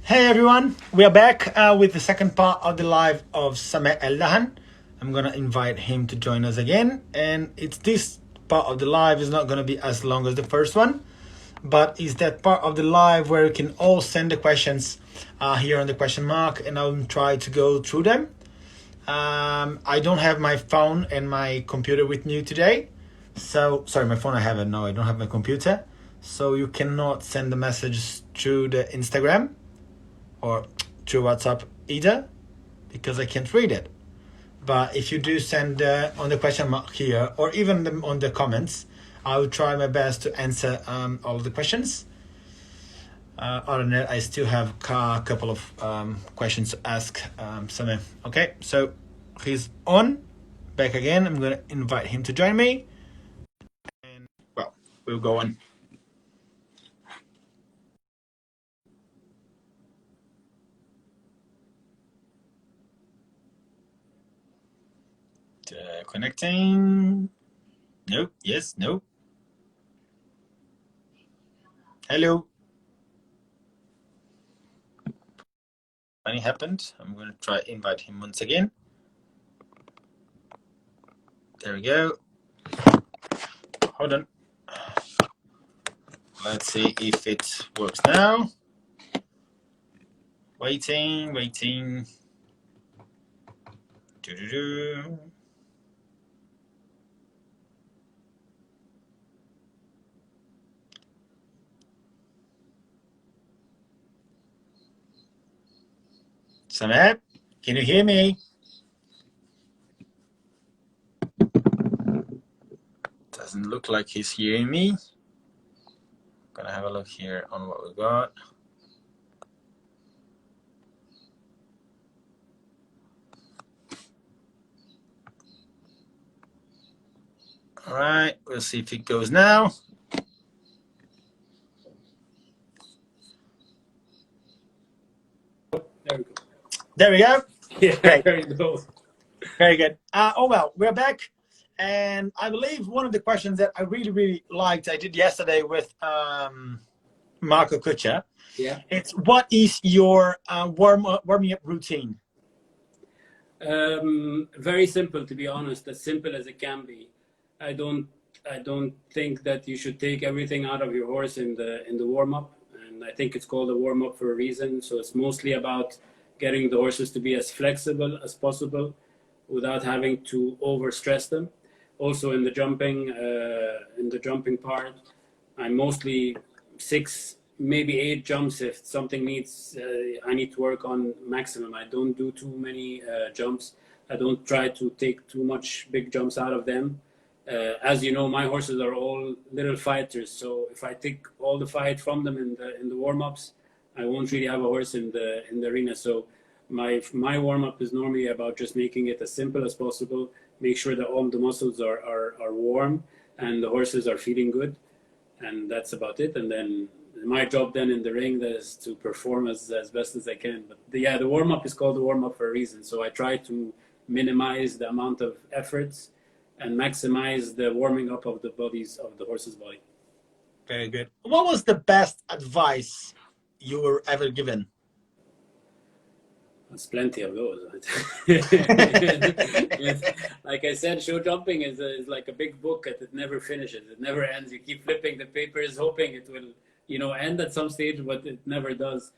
Hey everyone, we are back with the second part of the live of Sameh El Dahan. I'm gonna invite him to join us again, and it's this part of the live is not gonna be as long as the first one, but it's that part of the live where you can all send the questions here on the question mark, and I'll try to go through them. I don't have my phone and my computer with me today, so sorry, my phone I have it. No, I don't have my computer, so you cannot send the message through the Instagram or through WhatsApp either, because I can't read it. But if you do send on the question mark here, or even on the comments, I will try my best to answer all of the questions. Other than that, I still have a couple of questions to ask Sameh. Okay, so he's back again. I'm going to invite him to join me. And, well, we'll go on. Connecting. Nope. Yes. Nope. Hello. Nothing happened. I'm going to try invite him once again. There we go. Hold on. Let's see if it works now. Waiting. Doo-doo-doo. Sameh, can you hear me? Doesn't look like he's hearing me. Gonna have a look here on what we got. All right, we'll see if it goes now. There we go. There we go. Yeah, Great. there you go. Very good. We're back. And I believe one of the questions that I really liked, I did yesterday with Marco Kucha. Yeah. It's what is your warming up routine? Very simple, to be honest, as simple as it can be. I don't think that you should take everything out of your horse in the warm up, and I think it's called a warm up for a reason. So it's mostly about getting the horses to be as flexible as possible without having to overstress them. Also in the jumping part, I'm mostly 6, maybe 8 jumps if something needs I need to work on maximum. I don't do too many jumps. I don't try to take too much big jumps out of them. As you know, my horses are all little fighters, so if I take all the fight from them in the warm-ups, I won't really have a horse in the arena. So my warm-up is normally about just making it as simple as possible, make sure that all the muscles are warm and the horses are feeling good, and that's about it. And then my job then in the ring is to perform as best as I can. But the warm-up is called the warm-up for a reason. So I try to minimize the amount of efforts and maximize the warming up of the bodies of the horse's body. Very good. What was the best advice you were ever given? There's plenty of those. Like I said, show jumping is like a big book that it never finishes. It never ends. You keep flipping the papers, hoping it will, end at some stage, but it never does.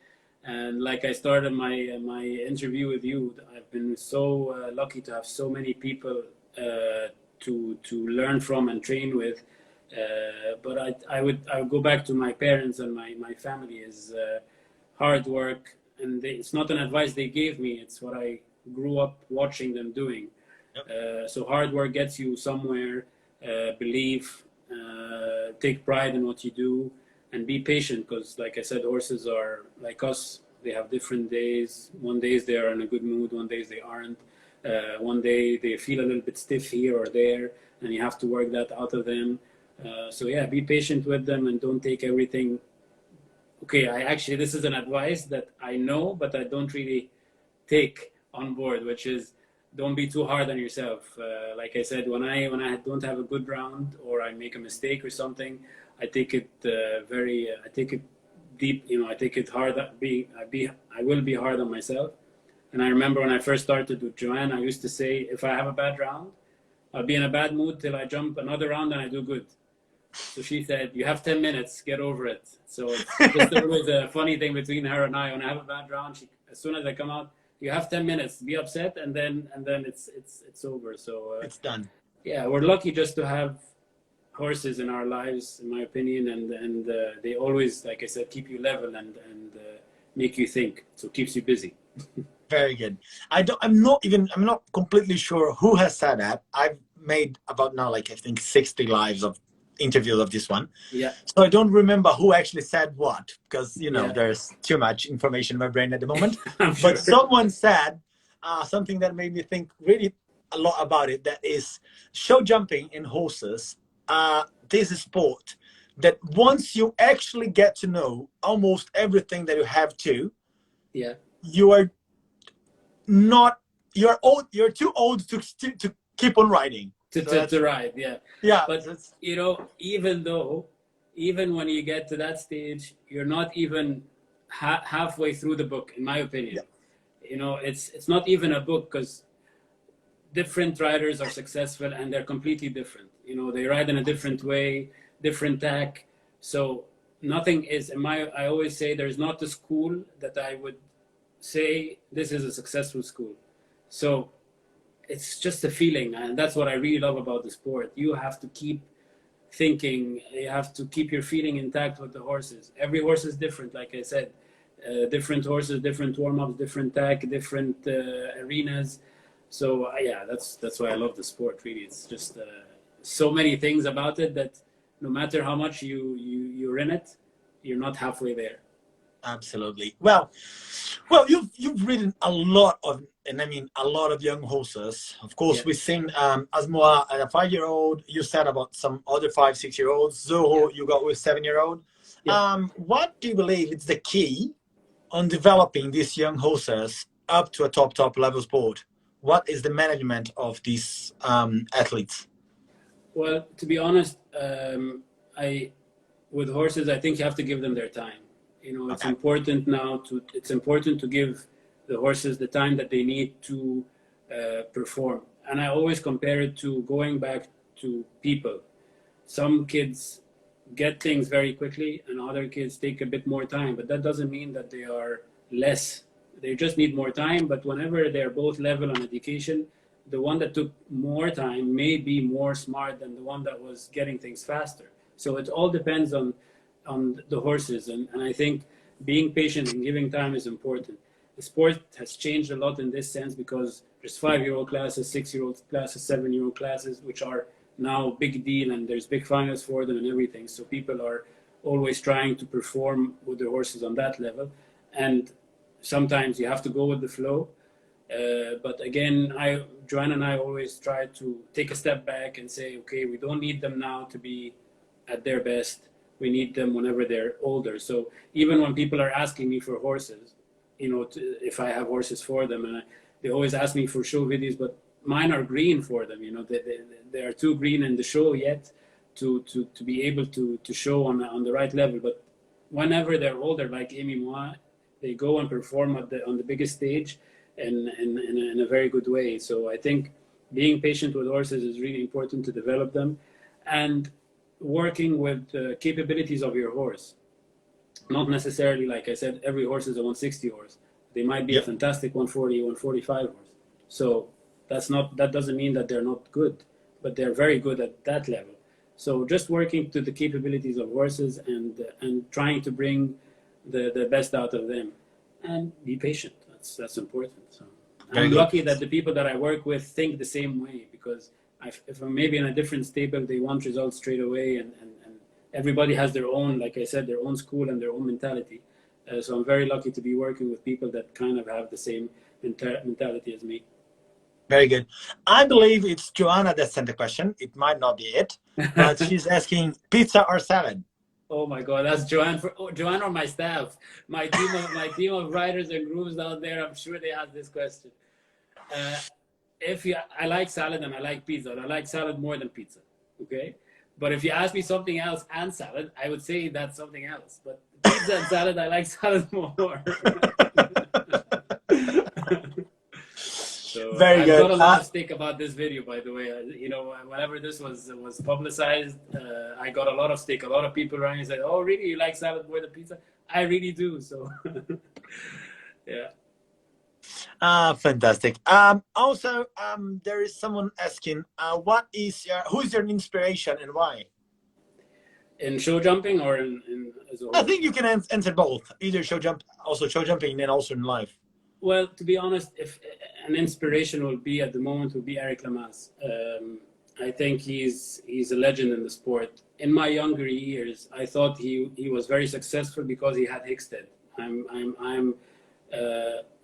And like I started my interview with you, I've been so lucky to have so many people to learn from and train with. But I would go back to my parents and my family is hard work. And it's not an advice they gave me, it's what I grew up watching them doing. Yep. So hard work gets you somewhere, believe, take pride in what you do, and be patient, because like I said, horses are like us. They have different days. One days they are in a good mood, one days they aren't. One day they feel a little bit stiff here or there, and you have to work that out of them. So yeah, be patient with them and don't take everything. Okay, this is an advice that I know, but I don't really take on board, which is don't be too hard on yourself. Like I said, when I don't have a good round or I make a mistake or something, I take it deep, you know, I take it hard. I will be hard on myself. And I remember when I first started with Joanne, I used to say, if I have a bad round, I'll be in a bad mood till I jump another round and I do good. So she said, you have 10 minutes, get over it. So it's just always a funny thing between her and I. When I have a bad round, as soon as I come out, you have 10 minutes, be upset, and then it's over. So It's done. yeah, we're lucky just to have horses in our lives, in my opinion, and they always, like I said, keep you level and make you think. So it keeps you busy. Very good. I'm not completely sure who has said that. I've made about now, like, I think 60 lives of interviews of this one. Yeah. So I don't remember who actually said what, because, you know, Yeah. there's too much information in my brain at the moment. Sure. But someone said something that made me think really a lot about it. That is, show jumping in horses. This is sport that once you actually get to know almost everything that you have to, yeah, you are not, you're old, you're too old to keep on riding. to ride, yeah. Yeah. But, you know, even when you get to that stage, you're not even halfway through the book, in my opinion. Yeah. You know, it's not even a book, because different riders are successful and they're completely different. You know, they ride in a different way, different tack. So nothing is, I always say there's not a school that I would say this is a successful school. So it's just a feeling, and that's what I really love about the sport. You have to keep thinking, you have to keep your feeling intact with the horses. Every horse is different, like I said. Different horses, different warm-ups, different tack, different arenas. So yeah, that's why I love the sport, really. It's just so many things about it that no matter how much you're in it, you're not halfway there. Absolutely. Well, you've ridden a lot of, and I mean a lot of young horses. Of course, yeah. We've seen Asmoa, a 5-year-old. You said about some other 5-6-year-olds. Zoho, yeah. You got with 7-year-old. Yeah. What do you believe is the key on developing these young horses up to a top level sport? What is the management of these athletes? Well, to be honest, with horses, I think you have to give them their time. You know, it's important now to give the horses the time that they need to perform. And I always compare it to going back to people. Some kids get things very quickly and other kids take a bit more time, but that doesn't mean that they are less. They just need more time, but whenever they're both level on education, the one that took more time may be more smart than the one that was getting things faster. So it all depends on the horses, and I think being patient and giving time is important. The sport has changed a lot in this sense, because there's 5-year-old classes, 6-year-old classes, 7-year-old classes, which are now big deal, and there's big finals for them and everything. So people are always trying to perform with their horses on that level, and sometimes you have to go with the flow. But again, Joanne and I always try to take a step back and say, okay, we don't need them now to be at their best. We need them whenever they're older. So even when people are asking me for horses, you know, if I have horses for them, and they always ask me for show videos, but mine are green for them. You know, they are too green in the show yet to be able to show on the right level. But whenever they're older, like Amy Moa, they go and perform on the biggest stage in a very good way. So I think being patient with horses is really important to develop them, and working with the capabilities of your horse. Not necessarily, like I said, every horse is a 160 horse. They might be a fantastic 140, 145 horse. So that doesn't mean that they're not good, but they're very good at that level. So just working to the capabilities of horses and trying to bring the best out of them, and be patient. That's important. So I'm lucky that the people that I work with think the same way, because if I'm maybe in a different stable, they want results straight away, and everybody has their own, like I said, their own school and their own mentality. So I'm very lucky to be working with people that kind of have the same mentality as me. Very good. I believe it's Joanna that sent the question. It might not be it, but she's asking pizza or salad. Oh my God, that's Joanne. Joanne or my staff, my team of riders and grooms out there. I'm sure they asked this question. I like salad and I like pizza. I like salad more than pizza. Okay, But if you ask me something else and salad, I would say that's something else. But pizza and salad, I like salad more. So Very I've good. got a lot of stick about this video, by the way. You know, whenever this was publicized, I got a lot of stick. A lot of people around me said, "Oh, really? You like salad more than pizza?" I really do. So, yeah. Fantastic. Also, there is someone asking, who's your inspiration and why? In show jumping or in as a whole? I think you can answer both. Either show jumping, and also in life. Well, to be honest, if an inspiration will be at the moment would be Eric Lamaze. I think he's a legend in the sport. In my younger years, I thought he was very successful because he had Hickstead. I'm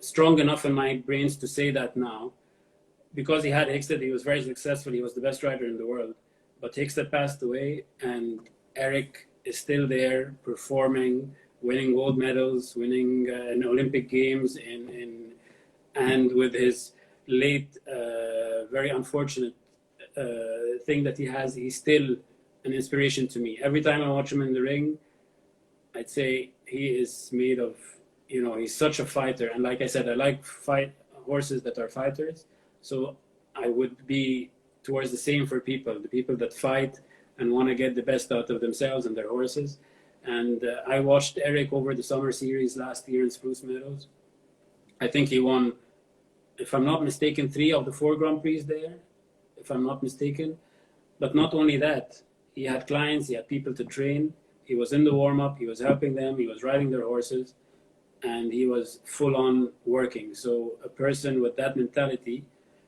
strong enough in my brains to say that now. Because he had Hickstead, he was very successful. He was the best rider in the world. But Hickstead passed away, and Eric is still there performing, winning gold medals, winning in Olympic Games, and with his late, very unfortunate thing that he has, he's still an inspiration to me. Every time I watch him in the ring, I'd say he is made of, he's such a fighter. And like I said, I like horses that are fighters. So I would be towards the same for the people that fight and want to get the best out of themselves and their horses. And I watched Eric over the summer series last year in Spruce Meadows. I think he won, if I'm not mistaken, 3 of the 4 Grand Prix there, if I'm not mistaken. But not only that, he had clients, he had people to train. He was in the warm-up, he was helping them, he was riding their horses, and he was full on working. So a person with that mentality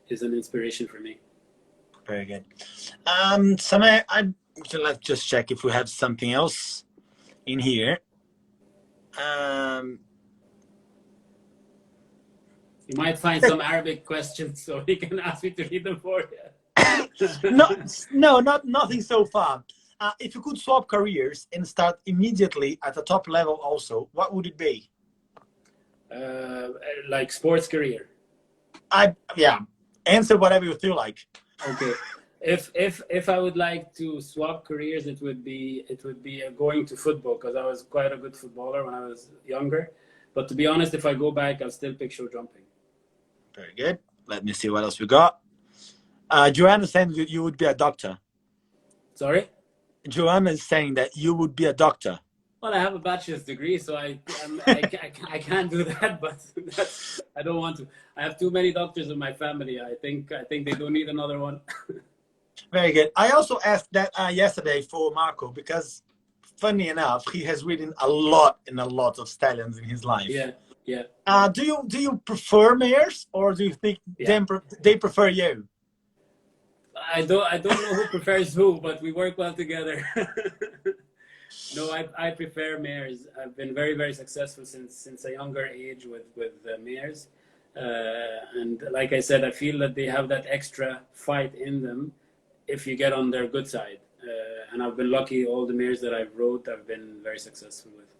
is an inspiration for me. Very good. Sameh, let's just check if we have something else in here. You might find some Arabic questions, so he can ask me to read them for you. No, nothing so far. If you could swap careers and start immediately at the top level also, what would it be? Like sports career. Answer whatever you feel like. Okay. If I would like to swap careers, it would be going to football, because I was quite a good footballer when I was younger. But to be honest, if I go back, I'll still pick show jumping. Very good. Let me see what else we got. Joanna is saying that you would be a doctor. Sorry? Joanna is saying that you would be a doctor. Well, I have a bachelor's degree, so I can't do that, but I don't want to. I have too many doctors in my family. I think they don't need another one. Very good. I also asked that yesterday for Marco, because funny enough, he has ridden a lot of stallions in his life. Yeah. Do you prefer mares, or do you think they prefer you? I don't know who prefers who, but we work well together. No, I prefer mares. I've been very, very successful since a younger age with mares. And like I said, I feel that they have that extra fight in them if you get on their good side. And I've been lucky, all the mares that I've rode, I've been very successful with.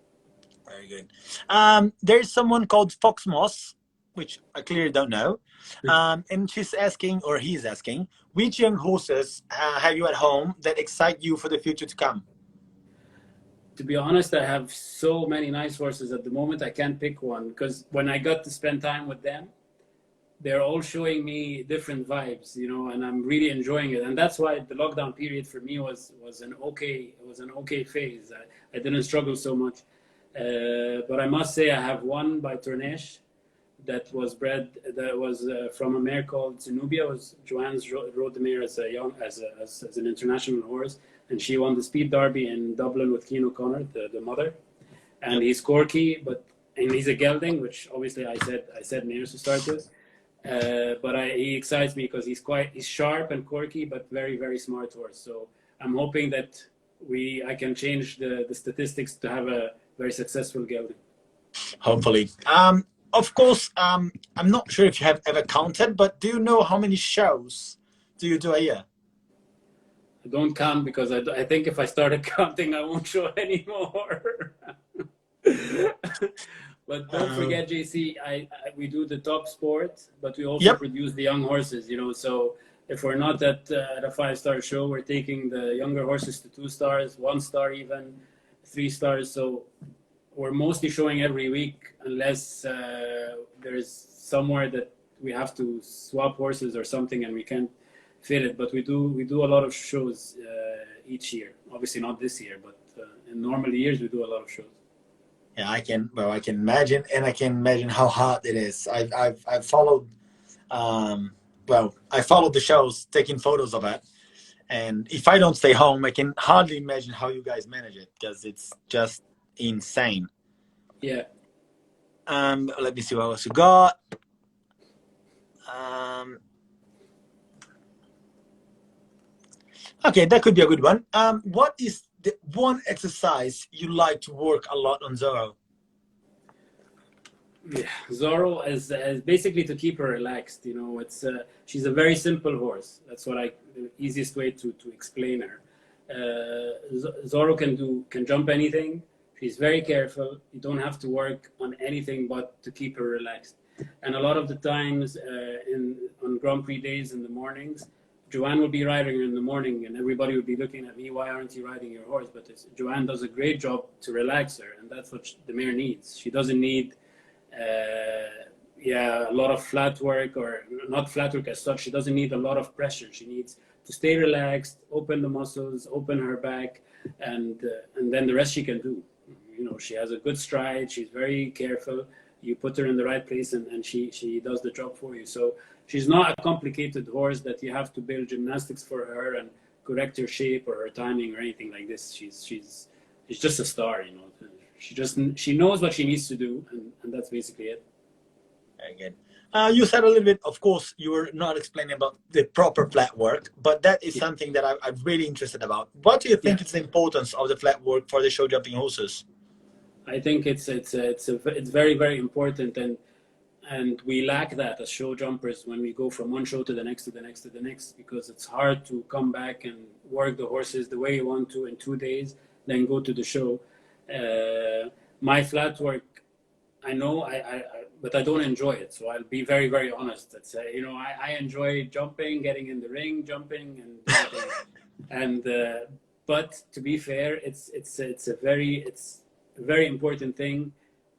Very good. There's someone called Fox Moss, which I clearly don't know. And she's asking, or he's asking, which young horses have you at home that excite you for the future to come? To be honest, I have so many nice horses at the moment, I can't pick one, because when I got to spend time with them, they're all showing me different vibes, and I'm really enjoying it. And that's why the lockdown period for me was an okay phase. I didn't struggle so much. But I must say I have one by Tournesh that was from a mare called Zenobia. Joanne's rode the mare as an international horse, and she won the Speed Derby in Dublin with Cian O'Connor, the mother. And he's corky, and he's a gelding, which obviously I said mares to start with. But he excites me because he's sharp and quirky, but very, very smart horse. So I'm hoping that I can change the statistics to have a very successful gelding. Hopefully. Of course, I'm not sure if you have ever counted, but do you know how many shows do you do a year? I don't count, because I think if I started counting, I won't show anymore. But don't forget, JC, we do the top sport, but we also produce the young horses, So if we're not at a 5-star show, we're taking the younger horses to 2 stars, 1 star even, 3 stars. So we're mostly showing every week, unless there's somewhere that we have to swap horses or something and we can't fit it. But we do a lot of shows each year. Obviously not this year, but in normal years we do a lot of shows. Yeah, I can imagine, and I can imagine how hard it is. I've followed, I followed the shows, taking photos of it, and if I don't stay home, I can hardly imagine how you guys manage it, because it's just insane. Yeah. Let me see what else you got. Okay, that could be a good one. What is the one exercise you like to work a lot on Zorro? Yeah, Zorro is basically to keep her relaxed. You know, she's a very simple horse. That's the easiest way to explain her. Zorro can jump anything. She's very careful. You don't have to work on anything but to keep her relaxed. And a lot of the times on Grand Prix days in the mornings, Joanne will be riding her in the morning, and everybody would be looking at me, why aren't you riding your horse? But Joanne does a great job to relax her, and that's what the mare needs. She doesn't need a lot of flat work, or not flat work as such. She doesn't need a lot of pressure. She needs to stay relaxed, open the muscles, open her back, and then the rest she can do. You know, she has a good stride. She's very careful. You put her in the right place, and she does the job for you. So she's not a complicated horse that you have to build gymnastics for her and correct her shape or her timing or anything like this. She's just a star, you know. She knows what she needs to do, and that's basically it. Very good. You said a little bit, of course, you were not explaining about the proper flat work, but that is something that I'm really interested about. What do you think is the importance of the flat work for the show jumping horses? I think it's very, very important, and we lack that as show jumpers when we go from one show to the next to the next to the next, because it's hard to come back and work the horses the way you want to in 2 days, then go to the show. My flat work, I know, but I don't enjoy it. So I'll be very, very honest. You know, I enjoy jumping, getting in the ring, jumping, and but to be fair, it's a very important thing.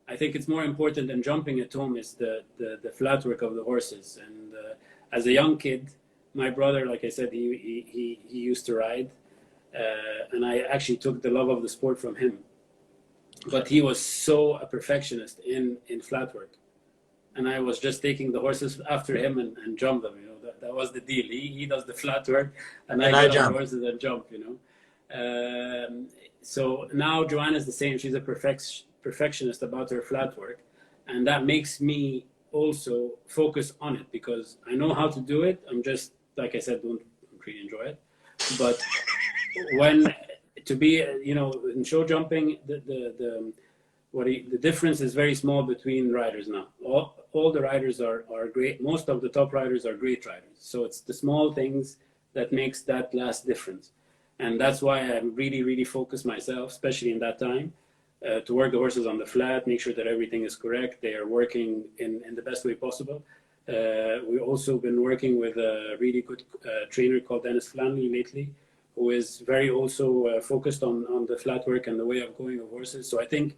I think it's more important than jumping at home is the flat work of the horses. And as a young kid, my brother, like I said, he used to ride, and I actually took the love of the sport from him. But he was so a perfectionist in flat work, and I was just taking the horses after him and jump them. You know, that was the deal. He does the flat work, and I get on the horses and jump. You know, so now Joanne is the same. She's a perfectionist about her flat work, and that makes me also focus on it, because I know how to do it. I'm just, like I said, don't really enjoy it, but when to be, you know, in show jumping, the difference is very small between riders now. All the riders are great. Most of the top riders are great riders. So it's the small things that makes that last difference. And that's why I really, really focus myself, especially in that time, to work the horses on the flat, make sure that everything is correct. They are working in the best way possible. We've also been working with a really good trainer called Dennis Flanley lately, who is very also focused on the flat work and the way of going of horses. So I think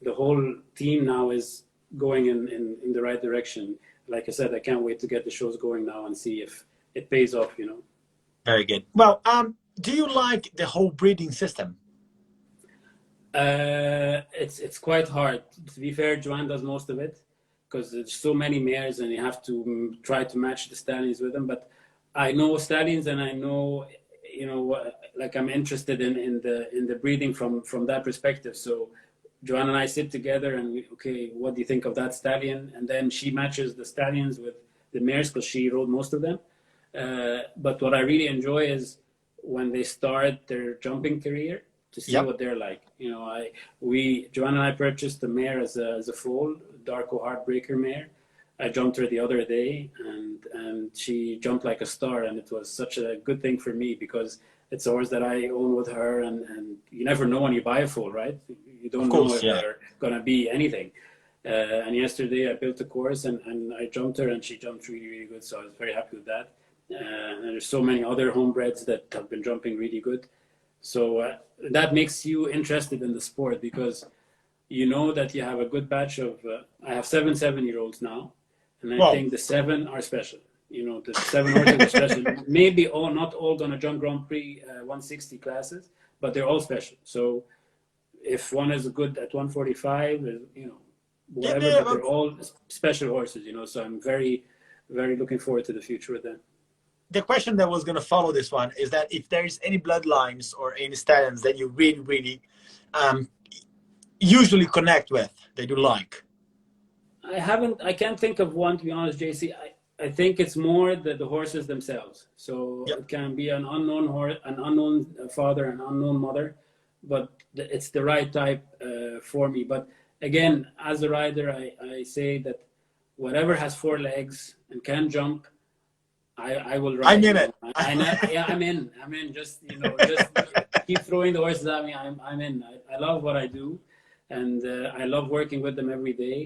the whole team now is going in the right direction. Like I said, I can't wait to get the shows going now and see if it pays off, you know. Very good. Well, do you like the whole breeding system? It's quite hard. To be fair, Joanne does most of it, because there's so many mares and you have to try to match the stallions with them. But I know stallions, and I know, you know, like I'm interested in the breeding from that perspective. So Joanne and I sit together and okay, what do you think of that stallion? And then she matches the stallions with the mares, because she rode most of them. But what I really enjoy is when they start their jumping career, to see what they're like. You know, Joanne and I purchased the mare as a foal, Darko Heartbreaker mare. I jumped her the other day, and she jumped like a star, and it was such a good thing for me, because it's a horse that I own with her, and you never know when you buy a foal, right? You don't know if they're gonna be anything. And yesterday I built a course and I jumped her, and she jumped really, really good. So I was very happy with that. And there's so many other homebreds that have been jumping really good. So that makes you interested in the sport because you know that you have a good batch of. I have 7-7-year-olds now, and I Wow. think the 7 are special. You know, the 7 horses are special. Maybe not all gonna jump Grand Prix 160 classes, but they're all special. So if one is good at 145, you know, Yeah, whatever, yeah, but they're all special horses. You know, so I'm very, very looking forward to the future with them. the question that was going to follow this one is that if there is any bloodlines or any stallions that you really, really usually connect with, that you like. I can't think of one, to be honest, JC. I think it's more the horses themselves. So Yep. it can be an unknown horse, an unknown father, an unknown mother, but it's the right type for me. But again, as a rider, I say that whatever has 4 legs and can jump, I will ride. I'm in You it. know? Yeah, I'm in. I'm in. Just just keep throwing the horses at me. I'm in. I love what I do, and I love working with them every day.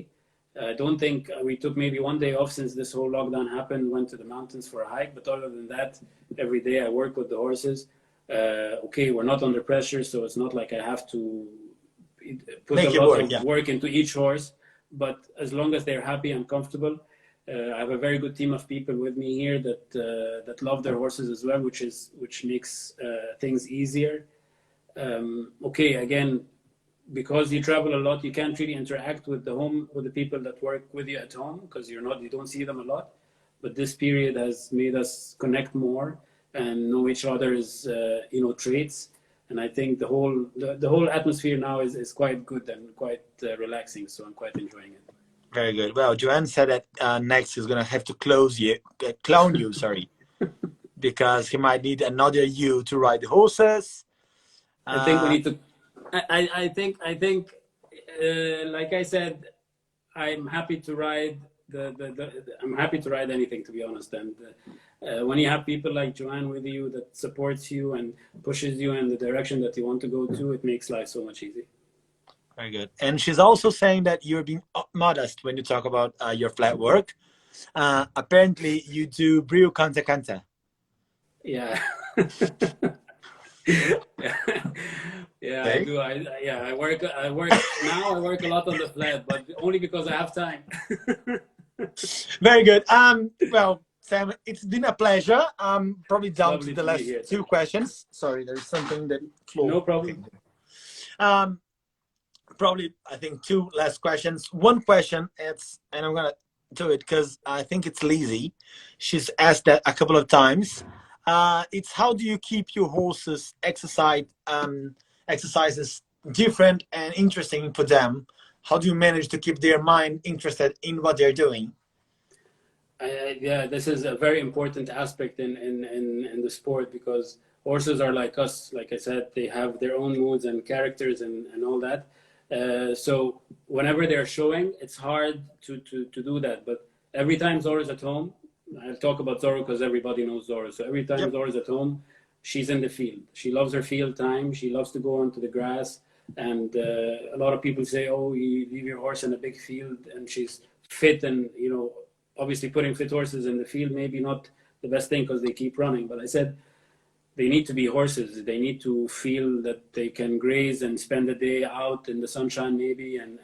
I don't think we took maybe one day off since this whole lockdown happened. Went to the mountains for a hike, but other than that, every day I work with the horses. Okay, we're not under pressure, so it's not like I have to put Make a it lot work, of yeah. work into each horse. But as long as they're happy and comfortable, I have a very good team of people with me here that love their horses as well, which makes things easier. Okay, again, because you travel a lot, you can't really interact with the people that work with you at home because you don't see them a lot. But this period has made us connect more and know each other's traits. And I think the whole atmosphere now is quite good and quite relaxing. So I'm quite enjoying it. Very good. Well, Joanne said that next he's going to have to clone you, sorry, because he might need another you to ride the horses. I think we need to. I think, like I said, I'm happy to ride I'm happy to ride anything, to be honest. And when you have people like Joanne with you that supports you and pushes you in the direction that you want to go to, it makes life so much easier. Very good. And she's also saying that you're being modest when you talk about your flat work. Apparently, you do brio canta canta. Yeah. Yeah, I Okay. do. I work now. I work a lot on the flat, but only because I have time. Very good. Well, Sam, it's been a pleasure. Probably down to Lovely the to be last here. 2 questions. Sorry, there's something that No problem. Um, probably I think 2 last questions. One question, and I'm gonna do it because I think it's Lizzie. She's asked that a couple of times. It's how do you keep your horses exercises different and interesting for them? How do you manage to keep their mind interested in what they're doing? Yeah, this is a very important aspect in the sport because horses are like us. Like I said, they have their own moods and characters and all that. So whenever they're showing, it's hard to do that. But every time Zora's at home, I'll talk about Zora because everybody knows Zora. So every time Yep. Zora's at home, she's in the field. She loves her field time. She loves to go onto the grass. And a lot of people say, "Oh, you leave your horse in a big field," and she's fit. And obviously, putting fit horses in the field maybe not the best thing because they keep running. But I said they need to be horses. They need to feel that they can graze and spend the day out in the sunshine maybe and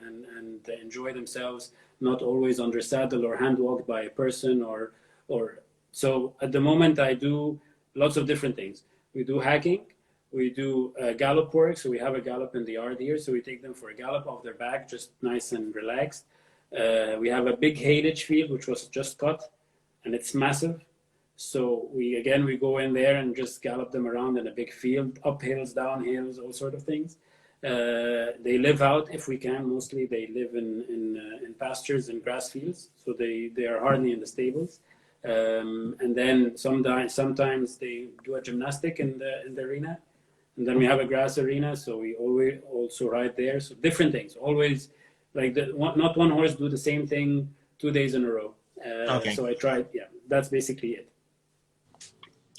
enjoy themselves, not always under saddle or hand walked by a person or so at the moment I do lots of different things. We do hacking, we do gallop work, so we have a gallop in the yard here, so we take them for a gallop off their back, just nice and relaxed. We have a big haylage field which was just cut and it's massive. So we go in there and just gallop them around in a big field, up hills, down hills, all sort of things. They live out if we can. Mostly they live in pastures and grass fields, so they are hardly in the stables. And then sometimes they do a gymnastic in the arena, and then we have a grass arena, so we always also ride there. So different things, always like not one horse do the same thing 2 days in a row. Okay. So I tried. Yeah, that's basically it.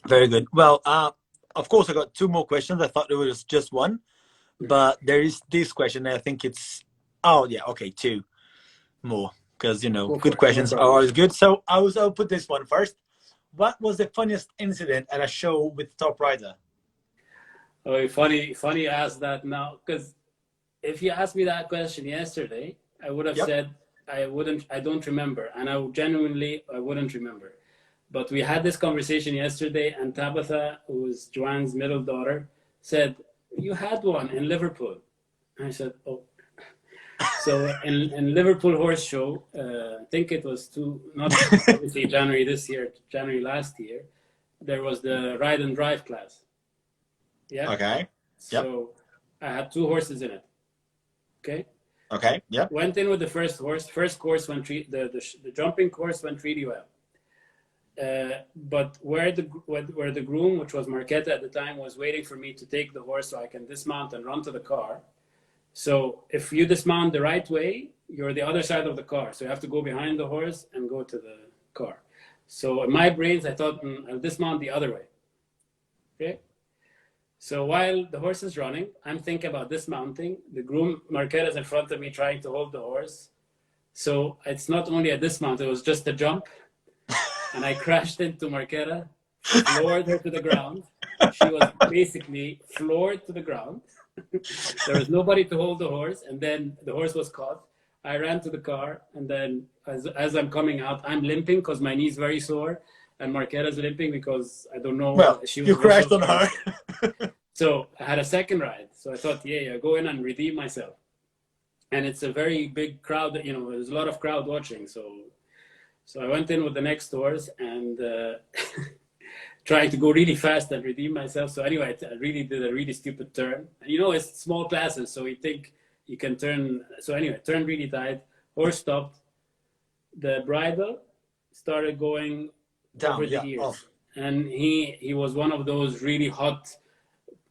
Very good. Well, of course, I got 2 more questions. I thought it was just one, but there is this question. I think it's 2 more because good questions are always good. So I'll put this one first. what was the funniest incident at a show with top rider? Oh, funny you ask that now, because if you asked me that question yesterday, I would have said I don't remember, and I wouldn't remember. But we had this conversation yesterday, and Tabitha, who was Joanne's middle daughter, said, "You had one in Liverpool." And I said, "Oh." So in Liverpool Horse Show, I think it was not obviously January this year, January last year, there was the ride and drive class. Yeah. Okay. So I had 2 horses in it. Okay. Okay. Yep. Went in with the first horse. First course went the jumping course went really well. But where the groom, which was Marquetta at the time, was waiting for me to take the horse so I can dismount and run to the car. So if you dismount the right way, you're the other side of the car. So you have to go behind the horse and go to the car. So in my brains, I thought, I'll dismount the other way. Okay. So while the horse is running, I'm thinking about dismounting. The groom, Marquetta, is in front of me trying to hold the horse. So it's not only a dismount, it was just a jump. And I crashed into Marquetta, floored her to the ground. She was basically floored to the ground. There was nobody to hold the horse, and then the horse was caught. I ran to the car, and then as I'm coming out, I'm limping because my knee's very sore, and Marquetta's limping because I don't know. Well, she was you crashed on her. So I had a second ride. So I thought, I go in and redeem myself. And it's a very big crowd. There's a lot of crowd watching. So I went in with the next horse and trying to go really fast and redeem myself. So anyway, I really did a really stupid turn. And it's small classes, so you think you can turn. So anyway, turned really tight. Horse stopped. The bridle started going down over the ears. Off. And he was one of those really hot,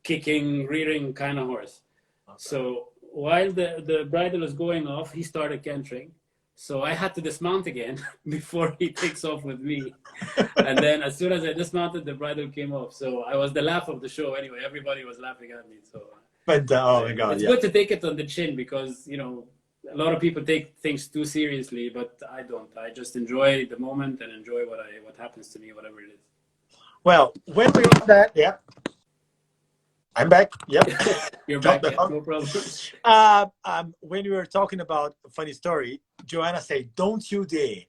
kicking, rearing kind of horse. Okay. So while the bridle is going off, he started cantering. So I had to dismount again before he takes off with me. And then as soon as I dismounted, the bridle came off. So I was the laugh of the show anyway. Everybody was laughing at me. So but oh my God, it's good to take it on the chin because, a lot of people take things too seriously, but I don't. I just enjoy the moment and enjoy what happens to me, whatever it is. Well, when we were that, I'm back. Yep. You're back. No problem. When we were talking about a funny story, Joanna said, "Don't you dare."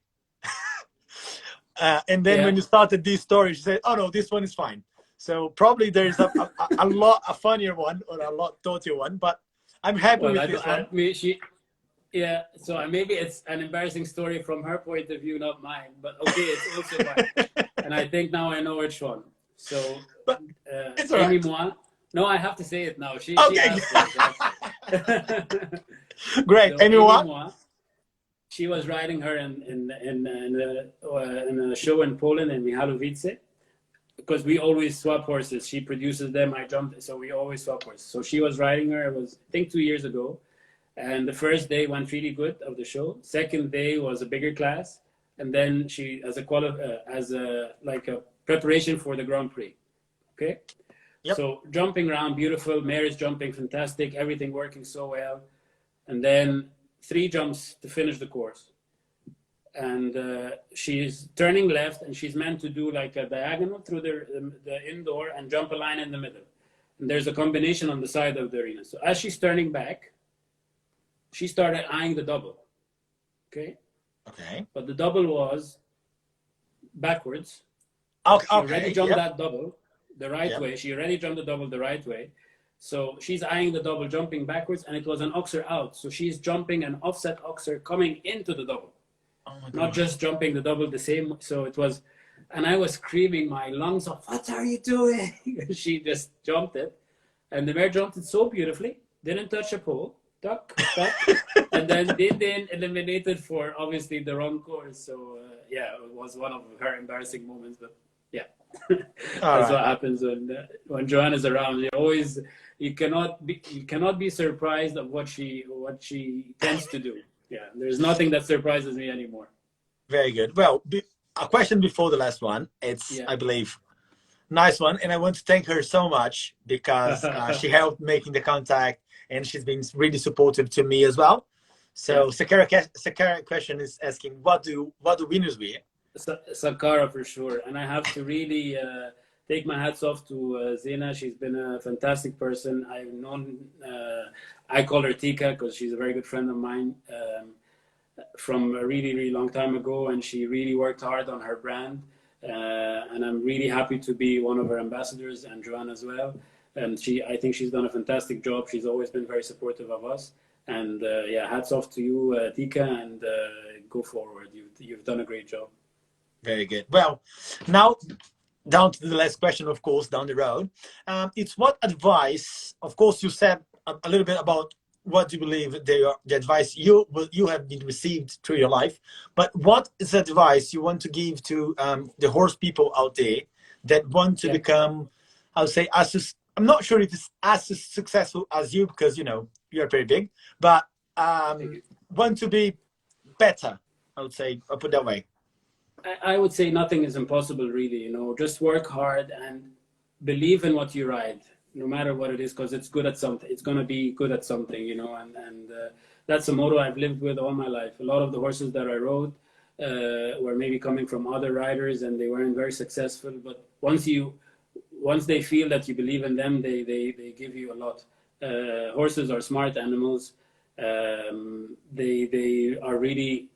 And then when you started this story, she said, "Oh no, this one is fine." So probably there's a funnier one or a lot dirtier one, but I'm happy with this one. So maybe it's an embarrassing story from her point of view, not mine. But okay, it's also mine. And I think now I know which one. So it's all right. No, I have to say it now. She okay. Great. So Anyone? She was riding her in a show in Poland in Michalowice, because we always swap horses. She produces them, I jumped, so we always swap horses. So she was riding her. It was, I think, 2 years ago, and the first day went really good of the show. Second day was a bigger class, and then she as a preparation for the Grand Prix. Okay. Yep. So jumping around, beautiful. Mare is jumping, fantastic. Everything working so well. And then 3 jumps to finish the course. And she's turning left, and she's meant to do like a diagonal through the indoor and jump a line in the middle. And there's a combination on the side of the arena. So as she's turning back, she started eyeing the double. Okay. Okay. But the double was backwards. Okay. She already jumped that double the right way. She already jumped the double the right way. So she's eyeing the double, jumping backwards, and it was an oxer out. So she's jumping an offset oxer coming into the double. Oh my God. Not just jumping the double the same. So it was, and I was screaming my lungs off, "What are you doing?" She just jumped it. And the mare jumped it so beautifully, didn't touch a pole, duck, and then they eliminated for obviously the wrong course. So it was one of her embarrassing moments, but yeah. That's what happens when Joanne is around. You cannot be surprised of what she tends to do. Yeah, there's nothing that surprises me anymore. Very good. Well, a question before the last one. It's I believe nice one, and I want to thank her so much because she helped making the contact, and she's been really supportive to me as well. So Sakara question is asking, what do winners wear? Sakara for sure. And I have to really take my hats off to Zena. She's been a fantastic person. I've known, I call her Tika because she's a very good friend of mine from a really, really long time ago. And she really worked hard on her brand. And I'm really happy to be one of her ambassadors, and Joanne as well. And I think she's done a fantastic job. She's always been very supportive of us. And yeah, hats off to you, Tika, and go forward. You've done a great job. Very good. Well, now down to the last question, of course, down the road. It's what advice, of course, you said a little bit about what you believe the advice you have been received through your life, but what is the advice you want to give to the horse people out there that want to become, I would say, I'm not sure if it's as successful as you, because, you know, you're pretty big, but want to be better, I would say, I'll put it that way. I would say nothing is impossible, really. You know, just work hard and believe in what you ride, no matter what it is, because it's good at something. It's going to be good at something, you know, and that's a motto I've lived with all my life. A lot of the horses that I rode were maybe coming from other riders, and they weren't very successful. But once they feel that you believe in them, they give you a lot. Horses are smart animals. They are really,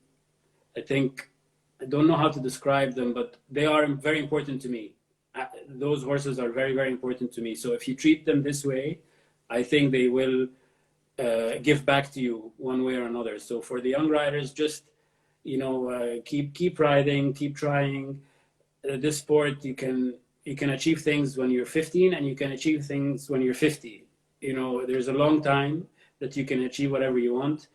I think, I don't know how to describe them, but they are very important to me. Those horses are very, very important to me. So if you treat them this way, I think they will give back to you one way or another. So for the young riders, just, you know, keep riding, keep trying. This sport, you can achieve things when you're 15, and you can achieve things when you're 50. You know, there's a long time that you can achieve whatever you want.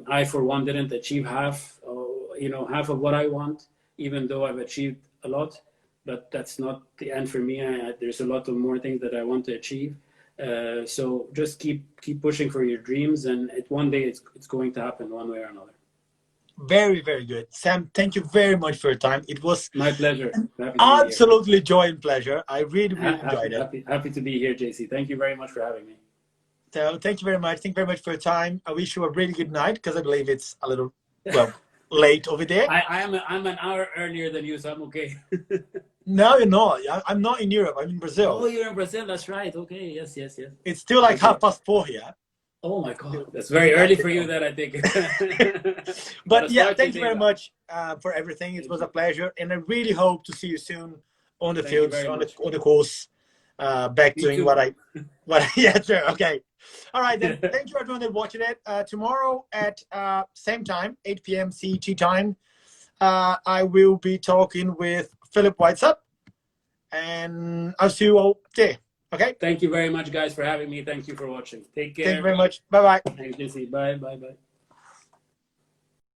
I, for one, didn't achieve half of what I want, even though I've achieved a lot. But that's not the end for me. There's a lot of more things that I want to achieve. So just keep pushing for your dreams, and one day it's going to happen one way or another. Very, very good. Sam, thank you very much for your time. It was my pleasure. Absolutely joy and pleasure. I really enjoyed it. Happy to be here, JC. Thank you very much for having me. So thank you very much. Thank you very much for your time. I wish you a really good night, because I believe it's a little, well, late over there. I'm an hour earlier than you, so I'm okay. No, you're not. I'm not in Europe. I'm in Brazil. Oh, you're in Brazil. That's right. Okay. Yes. It's still like 4:30 here. Oh my God, that's very early for you, that I think. But yeah, thank you very much for everything. It was a pleasure, and I really hope to see you soon on the fields, on the course, back doing what I yeah, sure, okay. All right, then. Thank you everyone that watching it. Tomorrow at same time, 8 p.m. CET time, I will be talking with Philip Whitesup, and I'll see you all there. Okay. Thank you very much, guys, for having me. Thank you for watching. Take care. Thank you very much. Bye-bye. Thank you, JC. Bye.